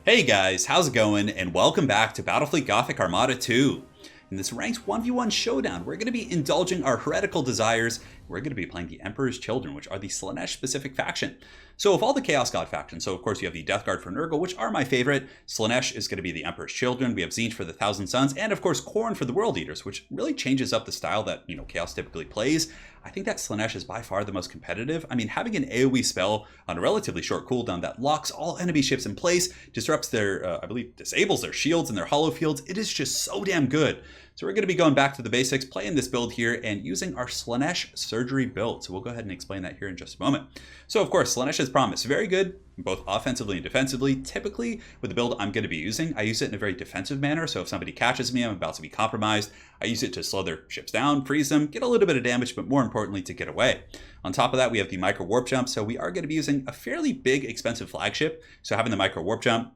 Hey guys, how's it going? And welcome back to Battlefleet Gothic Armada 2. In this ranked 1v1 showdown, we're going to be indulging our heretical desires. We're going to be playing the Emperor's Children, which are the Slaanesh specific faction. So of all the Chaos God factions, so of course you have the Death Guard for Nurgle, which are my favorite. Slaanesh is going to be the Emperor's Children. We have Tzeentch for the Thousand Sons, and of course Khorne for the World Eaters, which really changes up the style that, Chaos typically plays. I think that Slaanesh is by far the most competitive. I mean, having an AoE spell on a relatively short cooldown that locks all enemy ships in place, disrupts their, I believe, disables their shields and their hollow fields, it is just so damn good. So we're going to be going back to the basics, playing this build here, and using our Slaanesh Surgery build. So we'll go ahead and explain that here in just a moment. So of course, Slaanesh as promised, very good, both offensively and defensively. Typically, with the build I'm going to be using, I use it in a very defensive manner. So if somebody catches me, I'm about to be compromised, I use it to slow their ships down, freeze them, get a little bit of damage, but more importantly, to get away. On top of that, we have the Micro Warp Jump. So we are going to be using a fairly big, expensive flagship. So having the Micro Warp Jump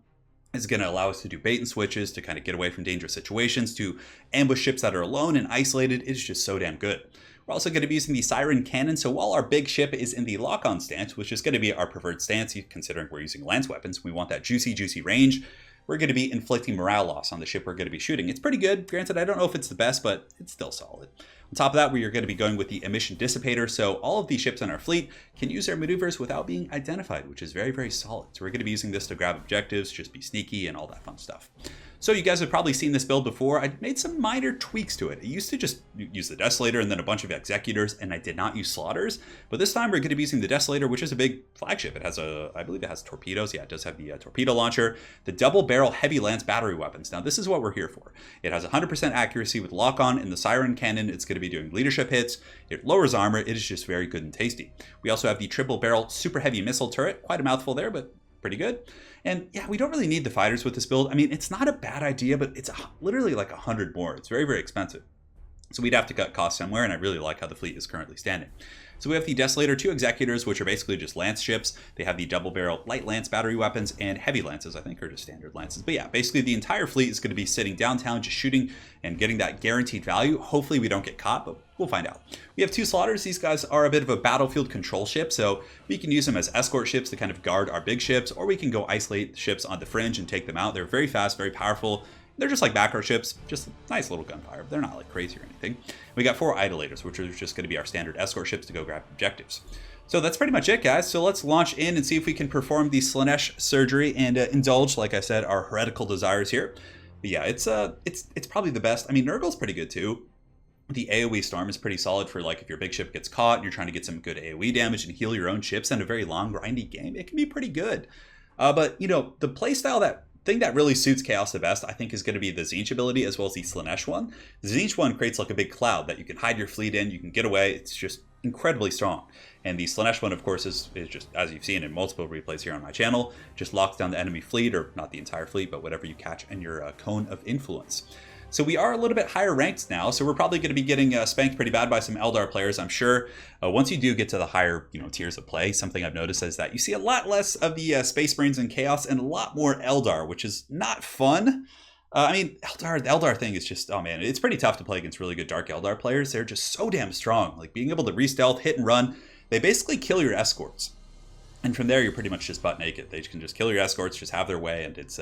is going to allow us to do bait and switches, to kind of get away from dangerous situations, to ambush ships that are alone and isolated. It's just so damn good. We're also going to be using the Siren Cannon, so while our big ship is in the lock-on stance, which is going to be our preferred stance, considering we're using lance weapons, we want that juicy range, we're going to be inflicting morale loss on the ship we're going to be shooting. It's pretty good. Granted, I don't know if it's the best, but it's still solid. On top of that, we are going to be going with the Emission Dissipator, so all of the ships in our fleet can use their maneuvers without being identified, which is very solid. So we're going to be using this to grab objectives, just be sneaky, and all that fun stuff. So you guys have probably seen this build before. I made some minor tweaks to it. I used to just use the Desolator and then a bunch of Executors, and I did not use Slaughters. But this time we're going to be using the Desolator, which is a big flagship. It has I believe it has torpedoes. Yeah, it does have the torpedo launcher. The double barrel heavy lance battery weapons. Now this is what we're here for. It has 100% accuracy with lock-on, and the Siren Cannon, it's going to be doing leadership hits. It lowers armor. It is just very good and tasty. We also have the triple barrel super heavy missile turret. Quite a mouthful there, but pretty good. And yeah, we don't really need the fighters with this build. I mean, it's not a bad idea, but it's literally like 100 more. It's very expensive. So we'd have to cut costs somewhere, and I really like how the fleet is currently standing. So we have the Desolator, 2 Executors, which are basically just lance ships. They have the double barrel light lance battery weapons, and heavy lances, I think, are just standard lances. But yeah, basically the entire fleet is going to be sitting downtown, just shooting and getting that guaranteed value. Hopefully we don't get caught, but we'll find out. We have 2 Slaughters. These guys are a bit of a battlefield control ship, so we can use them as escort ships to kind of guard our big ships, or we can go isolate ships on the fringe and take them out. They're very fast, very powerful. They're just like backer ships, just nice little gunfire. They're not like crazy or anything. We got 4 Idolators, which are just going to be our standard escort ships to go grab objectives. So that's pretty much it, guys. So let's launch in and see if we can perform the Slaanesh Surgery and indulge, like I said, our heretical desires here. But yeah, it's probably the best. I mean, Nurgle's pretty good too. The AoE Storm is pretty solid for like if your big ship gets caught and you're trying to get some good AoE damage and heal your own ships in a very long, grindy game. It can be pretty good. But, the playstyle thing that really suits Chaos the best, I think, is going to be the Tzeentch ability as well as the Slaanesh one. The Tzeentch one creates like a big cloud that you can hide your fleet in, you can get away. It's just incredibly strong. And the Slaanesh one, of course, is just, as you've seen in multiple replays here on my channel, just locks down the enemy fleet, or not the entire fleet, but whatever you catch in your cone of influence. So we are a little bit higher ranked now, so we're probably going to be getting spanked pretty bad by some Eldar players, I'm sure. Once you do get to the higher tiers of play, something I've noticed is that you see a lot less of the Space Marines and Chaos and a lot more Eldar, which is not fun. I mean, the Eldar thing is just, oh man, it's pretty tough to play against really good Dark Eldar players. They're just so damn strong. Like being able to re-stealth, hit and run, they basically kill your escorts. And from there, you're pretty much just butt naked. They can just kill your escorts, just have their way, and it's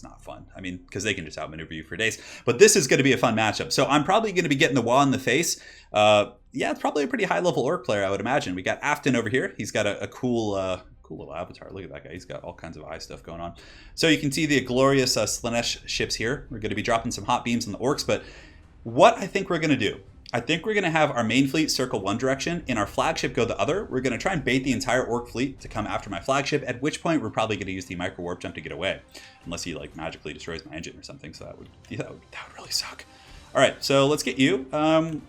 not fun. I mean, because they can just outmaneuver you for days. But this is going to be a fun matchup. So I'm probably going to be getting the wall in the face. Yeah, it's probably a pretty high-level Orc player, I would imagine. We got Afton over here. He's got a cool little avatar. Look at that guy. He's got all kinds of eye stuff going on. So you can see the glorious Slaanesh ships here. We're going to be dropping some hot beams on the Orcs. But what I think we're going to do, I think we're going to have our main fleet circle one direction and our flagship go the other. We're going to try and bait the entire Orc fleet to come after my flagship, at which point we're probably going to use the Micro Warp Jump to get away. Unless he like magically destroys my engine or something, so that would really suck. Alright, so let's get you.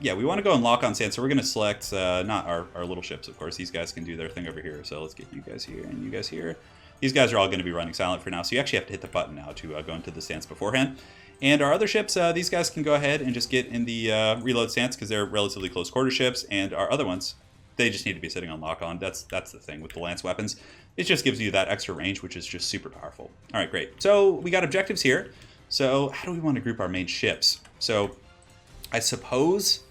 Yeah, we want to go and lock on stance, so we're going to select not our little ships, of course. These guys can do their thing over here, so let's get you guys here and you guys here. These guys are all going to be running silent for now, so you actually have to hit the button now to go into the stance beforehand. And our other ships, these guys can go ahead and just get in the reload stance because they're relatively close quarter ships. And our other ones, they just need to be sitting on lock-on. That's the thing with the lance weapons. It just gives you that extra range, which is just super powerful. All right, great. So we got objectives here. So how do we want to group our main ships? So I suppose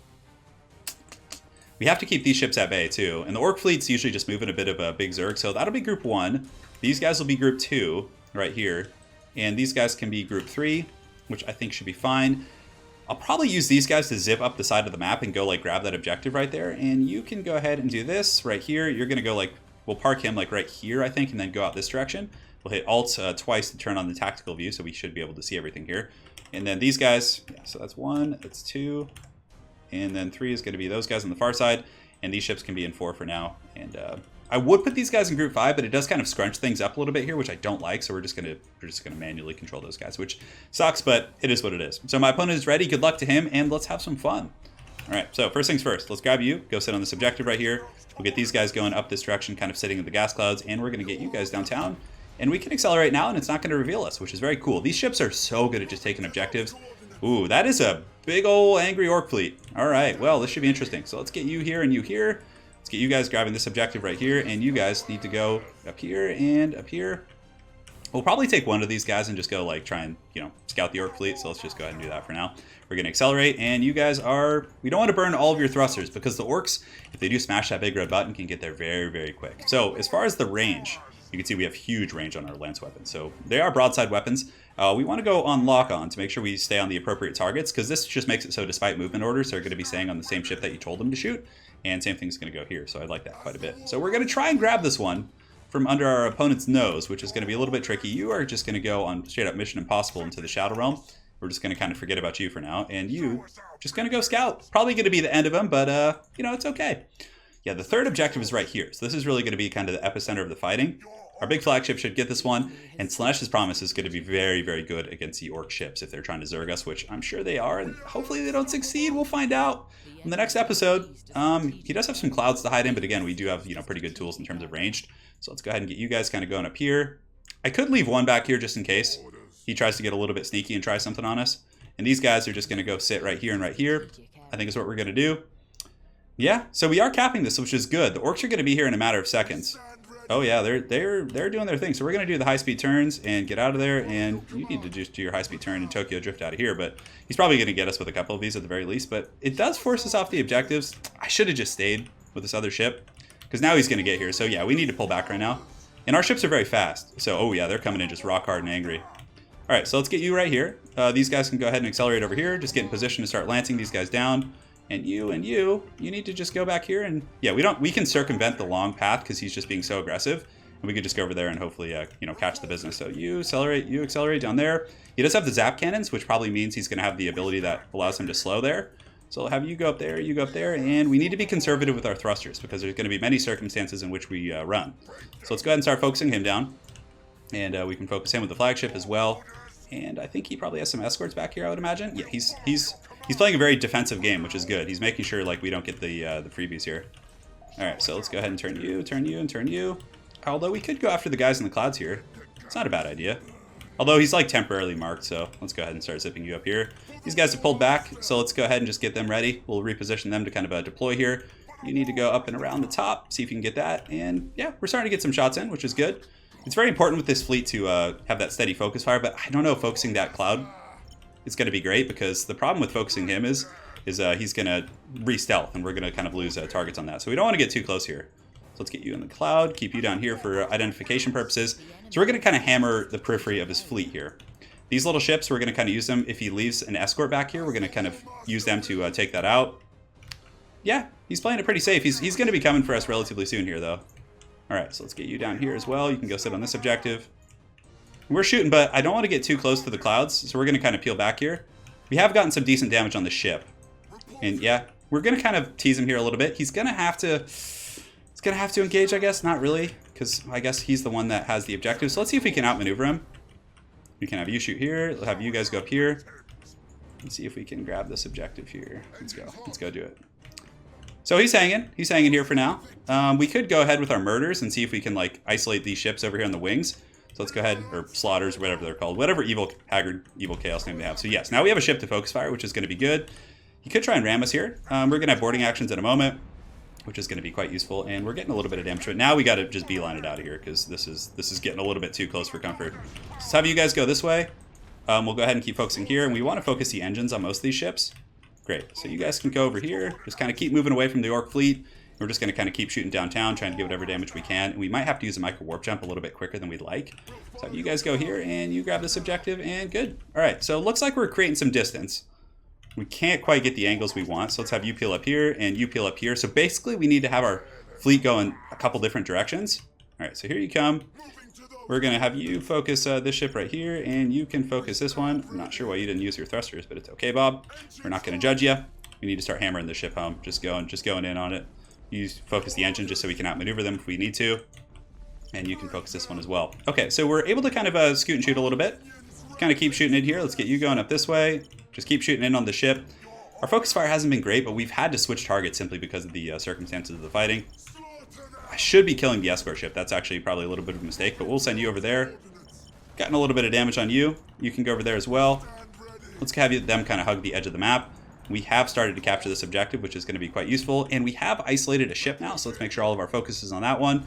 we have to keep these ships at bay too. And the Orc fleet's usually just moving a bit of a big Zerg. So that'll be group 1. These guys will be group 2 right here. And these guys can be group 3, which I think should be fine. I'll probably use these guys to zip up the side of the map and go like grab that objective right there. And you can go ahead and do this right here. You're going to go like, we'll park him like right here, I think, and then go out this direction. We'll hit Alt twice to turn on the tactical view, so we should be able to see everything here. And then these guys, yeah, so that's 1, that's 2, and then 3 is going to be those guys on the far side. And these ships can be in 4 for now. And I would put these guys in group 5, but it does kind of scrunch things up a little bit here, which I don't like. So we're just gonna manually control those guys, which sucks, but it is what it is. So my opponent is ready. Good luck to him, and let's have some fun. All right, so first things first, let's grab you, go sit on this objective right here. We'll get these guys going up this direction, kind of sitting in the gas clouds, and we're gonna get you guys downtown. And we can accelerate now, and it's not gonna reveal us, which is very cool. These ships are so good at just taking objectives. Ooh, that is a big old angry orc fleet. All right, well, this should be interesting. So let's get you here and you here. Let's get you guys grabbing this objective right here, and you guys need to go up here and up here. We'll probably take one of these guys and just go like try and, you know, scout the orc fleet. So let's just go ahead and do that for now. We're gonna accelerate, and you guys are, we don't want to burn all of your thrusters because the orcs, if they do smash that big red button, can get there very, very quick. So as far as the range, you can see we have huge range on our lance weapons. So they are broadside weapons. We want to go on lock-on to make sure we stay on the appropriate targets, because this just makes it so despite movement orders, they're going to be staying on the same ship that you told them to shoot. And same thing's going to go here, so I like that quite a bit. So we're going to try and grab this one from under our opponent's nose, which is going to be a little bit tricky. You are just going to go on straight up Mission Impossible into the Shadow Realm. We're just going to kind of forget about you for now. And you just going to go scout. Probably going to be the end of him, but, you know, it's okay. Yeah, the third objective is right here. So this is really going to be kind of the epicenter of the fighting. Our big flagship should get this one, and Slaanesh's promise is going to be very, very good against the orc ships if they're trying to zerg us, which I'm sure they are, and hopefully they don't succeed. We'll find out in the next episode. He does have some clouds to hide in, but again, we do have, you know, pretty good tools in terms of ranged. So let's go ahead and get you guys kind of going up here. I could leave one back here just in case he tries to get a little bit sneaky and try something on us. And these guys are just going to go sit right here and right here, I think is what we're going to do. Yeah, so we are capping this, which is good. The orcs are going to be here in a matter of seconds. Oh yeah, they're doing their thing. So we're gonna do the high-speed turns and get out of there. And you need to just do your high-speed turn and Tokyo drift out of here. But he's probably gonna get us with a couple of these at the very least. But it does force us off the objectives. I should have just stayed with this other ship, because now he's gonna get here. So yeah, we need to pull back right now. And our ships are very fast. So oh yeah, they're coming in just rock hard and angry. All right, so let's get you right here. These guys can go ahead and accelerate over here. Just get in position to start lancing these guys down. And you need to just go back here, and yeah, we can circumvent the long path because he's just being so aggressive, and we could just go over there and hopefully, you know, catch the business. So you accelerate down there. He does have the zap cannons, which probably means he's going to have the ability that allows him to slow there. So I'll have you go up there, you go up there, and we need to be conservative with our thrusters because there's going to be many circumstances in which we run. So let's go ahead and start focusing him down, and we can focus him with the flagship as well. And I think he probably has some escorts back here, I would imagine. Yeah, he's playing a very defensive game, which is good. He's making sure like we don't get the freebies here. All right, so let's go ahead and turn you, and turn you. Although we could go after the guys in the clouds here. It's not a bad idea. Although he's like temporarily marked, so let's go ahead and start zipping you up here. These guys have pulled back, so let's go ahead and just get them ready. We'll reposition them to kind of deploy here. You need to go up and around the top, see if you can get that. And yeah, we're starting to get some shots in, which is good. It's very important with this fleet to have that steady focus fire, but I don't know if focusing that cloud is going to be great, because the problem with focusing him is he's going to re-stealth, and we're going to kind of lose targets on that. So we don't want to get too close here. So let's get you in the cloud, keep you down here for identification purposes. So we're going to kind of hammer the periphery of his fleet here. These little ships, we're going to kind of use them. If he leaves an escort back here, we're going to kind of use them to take that out. Yeah, he's playing it pretty safe. He's going to be coming for us relatively soon here, though. All right, so let's get you down here as well. You can go sit on this objective. We're shooting, but I don't want to get too close to the clouds, so we're going to kind of peel back here. We have gotten some decent damage on the ship. And yeah, we're going to kind of tease him here a little bit. He's going to have to engage, I guess. Not really, because I guess he's the one that has the objective. So let's see if we can outmaneuver him. We can have you shoot here. We'll have you guys go up here. Let's see if we can grab this objective here. Let's go. Let's go do it. So he's hanging. He's hanging here for now. We could go ahead with our murders and see if we can like isolate these ships over here on the wings. So let's go ahead, or slaughters, whatever they're called, whatever evil chaos name they have. So yes, now we have a ship to focus fire, which is going to be good. He could try and ram us here. We're going to have boarding actions in a moment, which is going to be quite useful. And we're getting a little bit of damage, but now we got to just beeline it out of here because this is getting a little bit too close for comfort. So let's have you guys go this way. We'll go ahead and keep focusing here, and we want to focus the engines on most of these ships. Great. So you guys can go over here, just kind of keep moving away from the orc fleet, We're just going to kind of keep shooting downtown, trying to get whatever damage we can. And we might have to use a micro warp jump a little bit quicker than we'd like. So you guys go here and you grab this objective and good. All right, so it looks like we're creating some distance. We can't quite get the angles we want, so let's have you peel up here and you peel up here. So basically we need to have our fleet go in a couple different directions. All right, so here you come. We're going to have you focus this ship right here, and you can focus this one. I'm not sure why you didn't use your thrusters, but it's okay, Bob. We're not going to judge you. We need to start hammering the ship home. Just going in on it. You focus the engine just so we can outmaneuver them if we need to. And you can focus this one as well. Okay, so we're able to kind of scoot and shoot a little bit. Kind of keep shooting it here. Let's get you going up this way. Just keep shooting in on the ship. Our focus fire hasn't been great, but we've had to switch targets simply because of the circumstances of the fighting. I should be killing the escort ship. That's actually probably a little bit of a mistake, but we'll send you over there. Gotten a little bit of damage on you. You can go over there as well. Let's have them kind of hug the edge of the map. We have started to capture this objective, which is going to be quite useful, and we have isolated a ship now, so let's make sure all of our focus is on that one.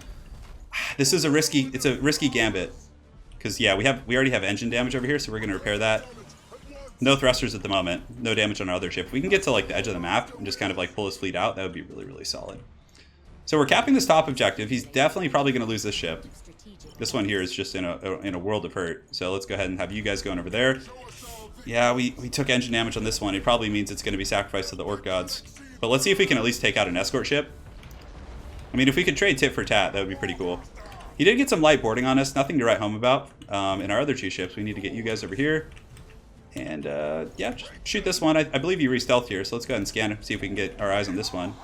This is a risky gambit, because yeah, we already have engine damage over here, so we're going to repair that. No thrusters at the moment. No damage on our other ship. If we can get to like the edge of the map and just kind of like pull his fleet out, that would be really, really solid. So we're capping this top objective. He's definitely probably going to lose this ship. This one here is just in a world of hurt. So let's go ahead and have you guys going over there. Yeah, we took engine damage on this one. It probably means it's going to be sacrificed to the Orc gods. But let's see if we can at least take out an escort ship. I mean, if we could trade tit for tat, that would be pretty cool. He did get some light boarding on us. Nothing to write home about. In our other two ships, we need to get you guys over here. And yeah, just shoot this one. I believe you re-stealthed here, so let's go ahead and scan it, see if we can get our eyes on this one.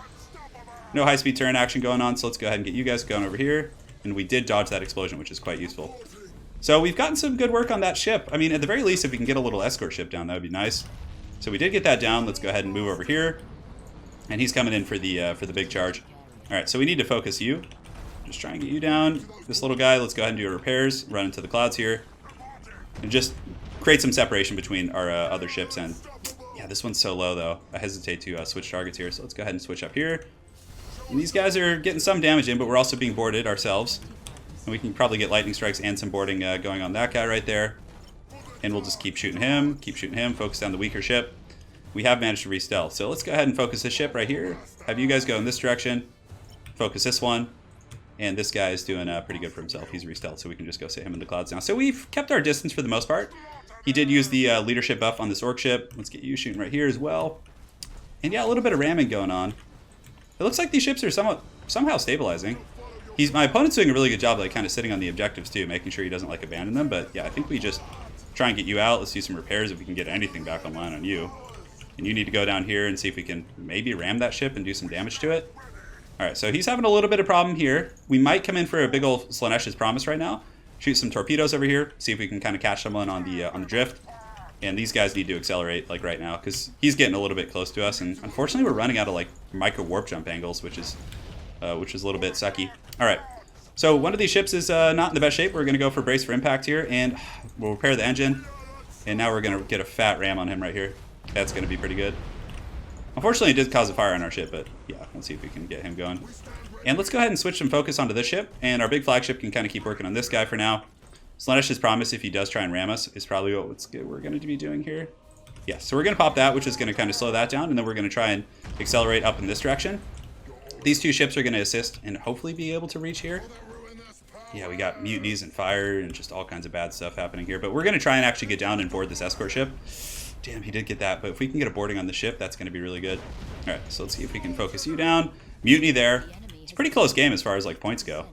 No high-speed turn action going on, so let's go ahead and get you guys going over here. And we did dodge that explosion, which is quite useful. So we've gotten some good work on that ship. I mean, at the very least, if we can get a little escort ship down, that would be nice. So we did get that down. Let's go ahead and move over here. And he's coming in for the big charge. All right, so we need to focus you. Just try and get you down. This little guy, let's go ahead and do repairs. Run into the clouds here. And just create some separation between our other ships. And yeah, this one's so low, though. I hesitate to switch targets here. So let's go ahead and switch up here. And these guys are getting some damage in, but we're also being boarded ourselves. And we can probably get lightning strikes and some boarding going on that guy right there. And we'll just keep shooting him, focus down the weaker ship. We have managed to re-stealth. So let's go ahead and focus this ship right here. Have you guys go in this direction. Focus this one. And this guy is doing pretty good for himself. He's re-stealth, so we can just go sit him in the clouds now. So we've kept our distance for the most part. He did use the leadership buff on this orc ship. Let's get you shooting right here as well. And yeah, a little bit of ramming going on. It looks like these ships are somehow stabilizing. My opponent's doing a really good job, like kind of sitting on the objectives too, making sure he doesn't like abandon them. But yeah, I think we just try and get you out. Let's do some repairs if we can get anything back online on you. And you need to go down here and see if we can maybe ram that ship and do some damage to it. All right, so he's having a little bit of problem here. We might come in for a big old Slaanesh's promise right now. Shoot some torpedoes over here. See if we can kind of catch someone on the drift. And these guys need to accelerate like right now because he's getting a little bit close to us. And unfortunately, we're running out of like micro warp jump angles, which is a little bit sucky. All right, so one of these ships is not in the best shape. We're going to go for brace for impact here, and we'll repair the engine. And now we're going to get a fat ram on him right here. That's going to be pretty good. Unfortunately, it did cause a fire on our ship, but yeah, let's see if we can get him going. And let's go ahead and switch some focus onto this ship, and our big flagship can kind of keep working on this guy for now. Slaanesh's promise, if he does try and ram us, is probably what we're going to be doing here. Yeah, so we're going to pop that, which is going to kind of slow that down, and then we're going to try and accelerate up in this direction. These two ships are going to assist and hopefully be able to reach here. Yeah, we got mutinies and fire and just all kinds of bad stuff happening here, but we're going to try and actually get down and board this escort ship. Damn, he did get that, but if we can get a boarding on the ship, that's going to be really good. All right, so let's see if we can focus you down. Mutiny there. It's a pretty close game as far as like points go.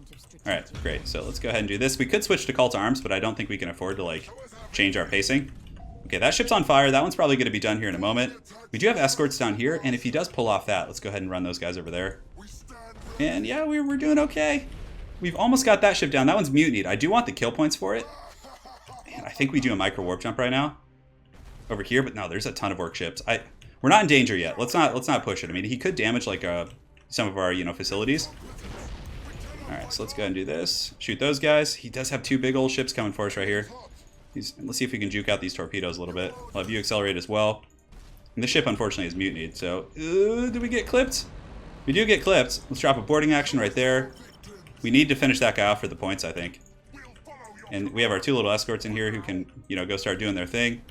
All right, great. So let's go ahead and do this. We could switch to call to arms, but I don't think we can afford to like change our pacing. Okay, that ship's on fire. That one's probably going to be done here in a moment. We do have escorts down here, and if he does pull off that, let's go ahead and run those guys over there. And yeah, we're doing okay. We've almost got that ship down. That one's mutinied. I do want the kill points for it. And I think we do a micro warp jump right now over here, but no, there's a ton of orc ships. We're not in danger yet. Let's not push it. I mean, he could damage like some of our facilities. All right, so let's go ahead and do this. Shoot those guys. He does have two big old ships coming for us right here. Let's see if we can juke out these torpedoes a little bit. We'll have you accelerate as well. And the ship, unfortunately, is mutinied. So, do we get clipped? We do get clipped. Let's drop a boarding action right there. We need to finish that guy off for the points, I think. And we have our two little escorts in here who can, go start doing their thing.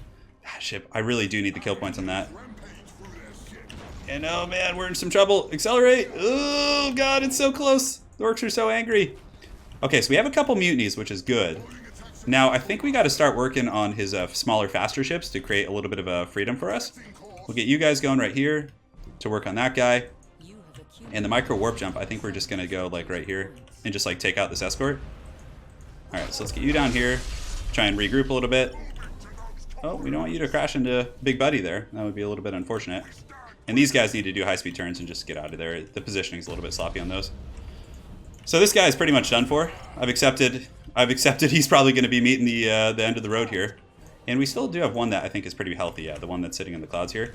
Ah, ship, I really do need the kill points on that. And oh man, we're in some trouble. Accelerate. Oh god, it's so close. The orcs are so angry. Okay, so we have a couple mutinies, which is good. Now, I think we got to start working on his smaller, faster ships to create a little bit of freedom for us. We'll get you guys going right here to work on that guy. And the micro warp jump, I think we're just going to go like right here and just like take out this escort. Alright, so let's get you down here. Try and regroup a little bit. Oh, we don't want you to crash into Big Buddy there. That would be a little bit unfortunate. And these guys need to do high-speed turns and just get out of there. The positioning's a little bit sloppy on those. So this guy is pretty much done for. I've accepted he's probably going to be meeting the end of the road here. And we still do have one that I think is pretty healthy. Yeah, the one that's sitting in the clouds here.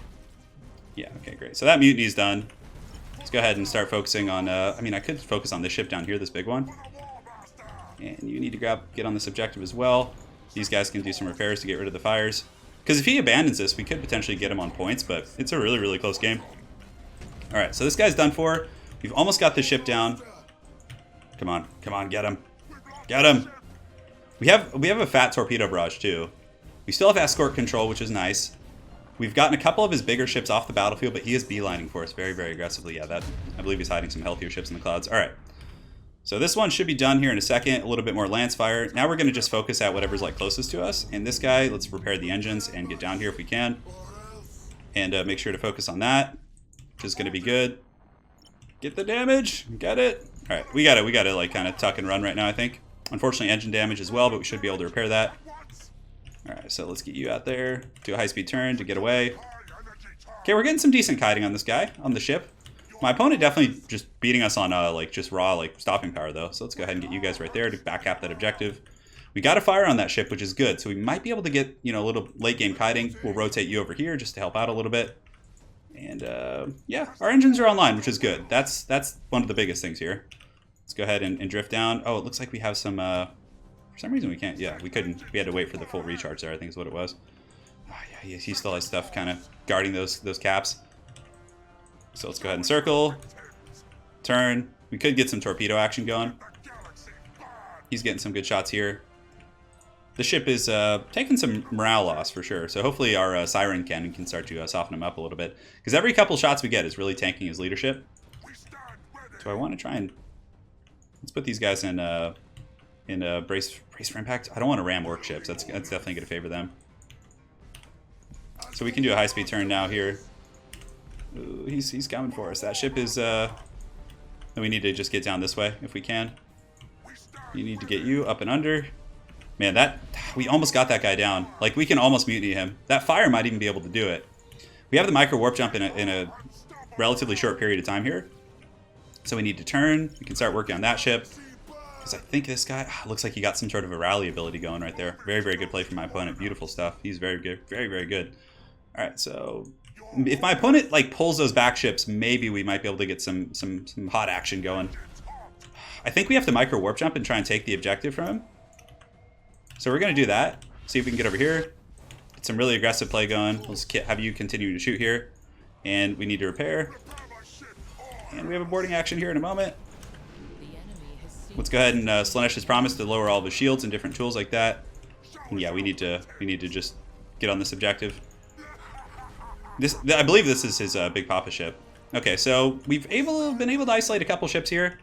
Yeah, okay, great. So that mutiny's done. Let's go ahead and start focusing on... I mean, I could focus on this ship down here, this big one. And you need to get on this objective as well. These guys can do some repairs to get rid of the fires. Because if he abandons this, we could potentially get him on points, but it's a really, really close game. Alright, so this guy's done for. We've almost got this ship down. Come on, come on, get him. Get him! We have a fat torpedo barrage too. We still have escort control, which is nice. We've gotten a couple of his bigger ships off the battlefield, but he is beelining for us very, very aggressively. Yeah, I believe he's hiding some healthier ships in the clouds. Alright. So this one should be done here in a second. A little bit more lance fire. Now we're going to just focus at whatever's like closest to us. And this guy, let's repair the engines and get down here if we can. And make sure to focus on that, which is going to be good. Get the damage. Get it. All right, we gotta like kind of tuck and run right now, I think. Unfortunately, engine damage as well, but we should be able to repair that. All right, so let's get you out there. Do a high-speed turn to get away. Okay, we're getting some decent kiting on this guy, on the ship. My opponent definitely just beating us on like just raw like stopping power though. So let's go ahead and get you guys right there to back up that objective. We got a fire on that ship, which is good. So we might be able to get, you know, a little late game kiting. We'll rotate you over here just to help out a little bit. And yeah, our engines are online, which is good. That's one of the biggest things here. Let's go ahead and drift down. Oh, it looks like we have some, for some reason we can't, yeah, we couldn't. We had to wait for the full recharge there, I think is what it was. Oh, yeah, he still has stuff kind of guarding those caps. So let's go ahead and circle, turn. We could get some torpedo action going. He's getting some good shots here. The ship is taking some morale loss for sure. So hopefully our siren cannon can start to soften him up a little bit. Because every couple shots we get is really tanking his leadership. So I want to try and... Let's put these guys in brace for impact. I don't want to ram orc ships. That's definitely going to favor them. So we can do a high-speed turn now here. Ooh, he's coming for us. That ship is... we need to just get down this way if we can. You need to get you up and under. Man, we almost got that guy down. Like, we can almost mutiny him. That fire might even be able to do it. We have the micro warp jump in a relatively short period of time here. So we need to turn. We can start working on that ship. Because I think this guy... looks like he got some sort of a rally ability going right there. Very, very good play from my opponent. Beautiful stuff. He's very good. Very, very good. Alright, so... If my opponent like pulls those back ships, maybe we might be able to get some hot action going. I think we have to micro warp jump and try and take the objective from him. So we're going to do that. See if we can get over here. Get some really aggressive play going. Let's have you continue to shoot here. And we need to repair. And we have a boarding action here in a moment. Let's go ahead and Slaanesh has promised to lower all the shields and different tools like that. And yeah, we need to just get on this objective. I believe this is his Big Papa ship. Okay, so we've been able to isolate a couple ships here.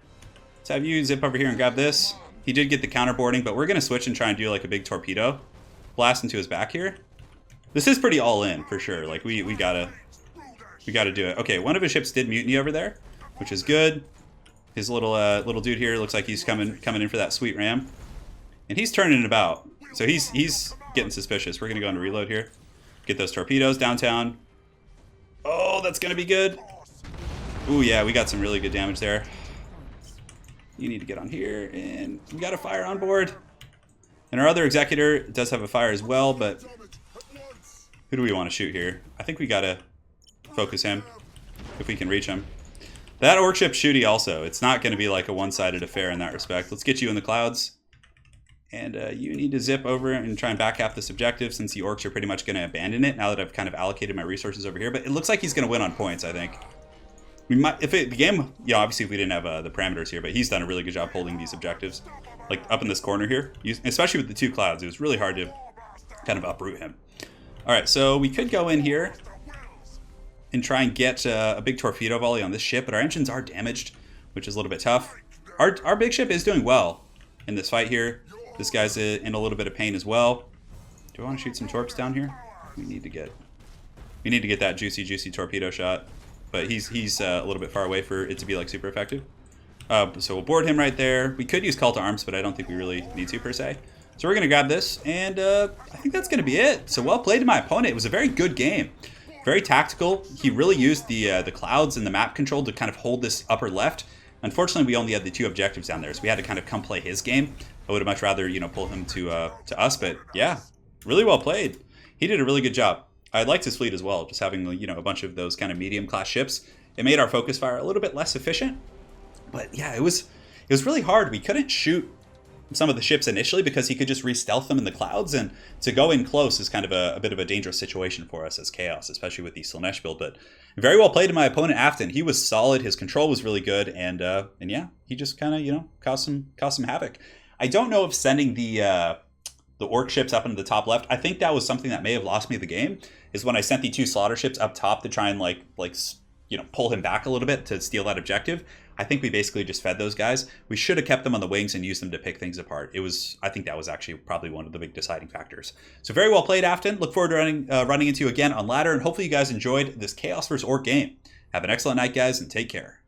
Let's have you zip over here and grab this. He did get the counterboarding, but we're going to switch and try and do like a big torpedo blast into his back here. This is pretty all in for sure. Like we gotta do it. Okay, one of his ships did mutiny over there, which is good. His little dude here looks like he's coming in for that sweet ram, and he's turning it about. So he's getting suspicious. We're gonna go into reload here. Get those torpedoes downtown. Oh, that's gonna be good. Ooh, yeah, we got some really good damage there. You need to get on here, and we got a fire on board. And our other executor does have a fire as well, but who do we want to shoot here? I think we gotta focus him if we can reach him. That orc ship's shooty also. It's not gonna be like a one-sided affair in that respect. Let's get you in the clouds. And you need to zip over and try and back half this objective since the orcs are pretty much going to abandon it now that I've kind of allocated my resources over here. But it looks like he's going to win on points, I think. We might, the game, yeah, obviously if we didn't have the parameters here, but he's done a really good job holding these objectives. Like up in this corner here, especially with the two clouds, it was really hard to kind of uproot him. All right, so we could go in here and try and get a big torpedo volley on this ship, but our engines are damaged, which is a little bit tough. Our big ship is doing well in this fight here. This guy's in a little bit of pain as well. Do I want to shoot some torps down here? We need to get that juicy torpedo shot, but he's a little bit far away for it to be like super effective. So we'll board him right there. We could use call to arms, but I don't think we really need to per se. So we're gonna grab this, and I think that's gonna be it. So well played to my opponent. It was a very good game, very tactical. He really used the clouds and the map control to kind of hold this upper left. Unfortunately, we only had the 2 objectives down there, so we had to kind of come play his game. I would have much rather, you know, pull him to us, but yeah, really well played. He did a really good job. I liked his fleet as well, just having, you know, a bunch of those kind of medium class ships. It made our focus fire a little bit less efficient, but yeah, it was really hard. We couldn't shoot some of the ships initially because he could just re-stealth them in the clouds, and to go in close is kind of a bit of a dangerous situation for us as Chaos, especially with the Slaanesh build. But very well played to my opponent Afton. He was solid, his control was really good, and yeah, he just kind of, you know, caused some havoc. I don't know if sending the orc ships up into the top left, I think that was something that may have lost me the game, is when I sent the 2 slaughter ships up top to try and like you know, pull him back a little bit to steal that objective. I think we basically just fed those guys. We should have kept them on the wings and used them to pick things apart. I think that was actually probably one of the big deciding factors. So very well played, Afton. Look forward to running into you again on ladder, and hopefully you guys enjoyed this Chaos vs. Orc game. Have an excellent night, guys, and take care.